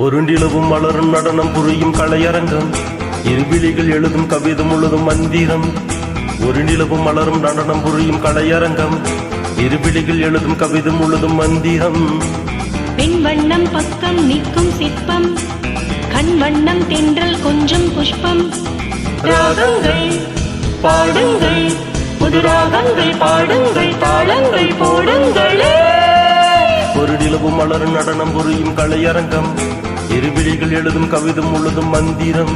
ஒருண்டிலவும் மலரும் நடனம் புரியும் கலையரங்கம், இருவிழிகள் எழுதும் கவிதை முழுதும் மந்திரம். ஒரு நிலவும் மலரும் நடனம் புரியும் கலையரங்கம், இருவிழிகள் எழுதும் கவிதை முழுதும் மந்திரம். பெண் வண்ணம் பக்கம் நிற்கும் சிற்பம், கண் வண்ணம் தென்றல் கொஞ்சம் புஷ்பம். ராகங்கள் பாடுங்கள், புது ராகங்கள் பாடுங்கள், தாளங்கள் போடுங்களே. ஒரு நிலவும் மலரும் நடனம் புரியும் கலையரங்கம், இருவிழிகள் எழுதும் கவிதை முழுதும் மந்திரம்.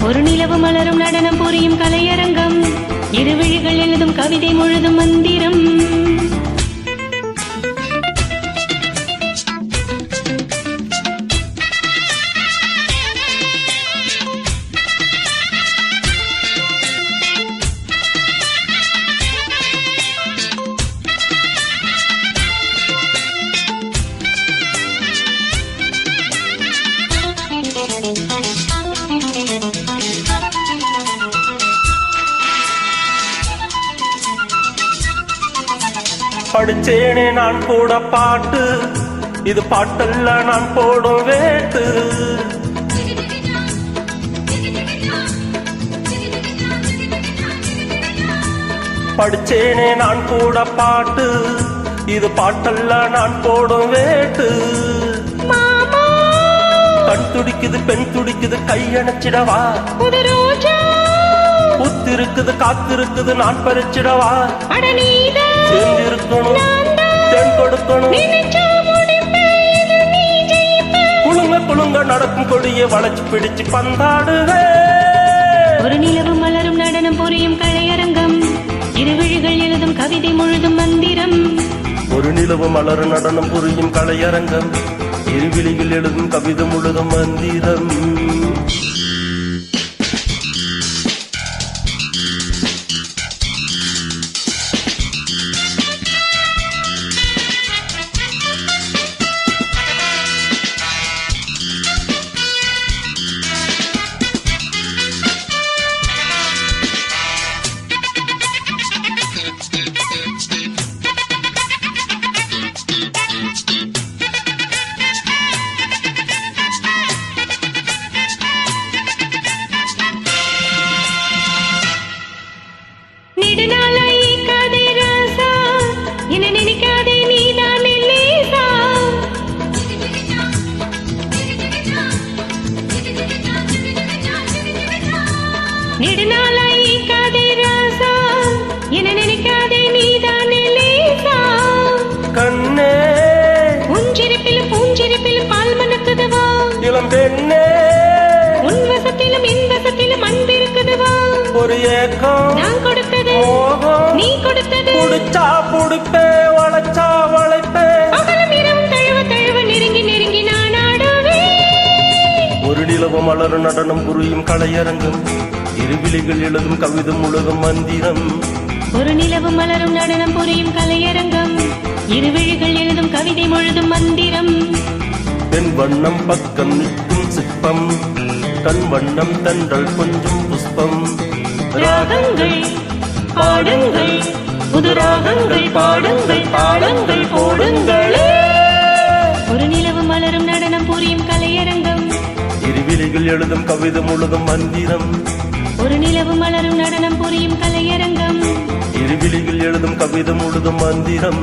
ஒரு நிலவு மலரும் நடனம் புரியும் கலையரங்கம், இருவிழிகள் எழுதும் கவிதை முழுதும் மந்திரம். படிச்சேனே நான் போட பாட்டு, இது பாட்டல்ல நான் போடும் வேட்டு. படிச்சேனே நான் போட பாட்டு, இது பாட்டல்ல நான் போடும் வேட்டு. கண் துடிக்குது பெண் துடிக்குது கையணைச்சிடவா, புத்திருக்குது காத்திருக்குது நான் பறிச்சிடவா. சேர்ந்திருக்கணும் தென் கொடுக்கணும், குழுங்க குழுங்க நடக்கும் கொடியை வளைச்சு பிடிச்சு பந்தாடுவே. ஒரு நிலவு மலரும் நடனம் புரியும் கலையரங்கம், இருவிழிகள் எழுதும் கவிதை முழுதும் மந்திரம். ஒரு நிலவு மலரும் நடனம் புரியும் கலையரங்கம், இருவிழிகள் எழுதும் கவிதை முழுதும் மந்திரம். ஒரு ஏக்கம் நான் கொடுத்தது நீ கொடுத்தது, புடிச்சா புடிப்பே வளைச்சா வளைப்பே, அகலம் இரவும் தழுவ தழுவ நெருங்கி நெருங்கி நான் ஆடுவே. ஒரு நிலவு மலரும் நடனம் புரியும் கலையரங்கம், இருவிழிகள் எழுதும் கவிதை முழுதும் மந்திரம். ஒரு நிலவு மலரும் நடனம் புரியும் கலையரங்கம், இருவிழிகள் எழுதும் கவிதை முழுதும் மந்திரம். பெண் வண்ணம் பக்கம் நிற்கும் சிற்பம், கண் வண்ணம் தென்றல் கொஞ்சம் புஷ்பம். ராகங்கள் பாடுங்கள், புது ராகங்கள் பாடுங்கள், தாளங்கள் போடுங்களே. ஒரு நிலவு மலரும் நடனம் புரியும் கலையரங்கம், இருவிழிகள் எழுதும் கவிதை முழுதும் மந்திரம். ஒரு நிலவு மலரும் நடனம் புரியும் கலையரங்கம், இருவிழிகள் எழுதும் கவிதை முழுதும் மந்திரம்.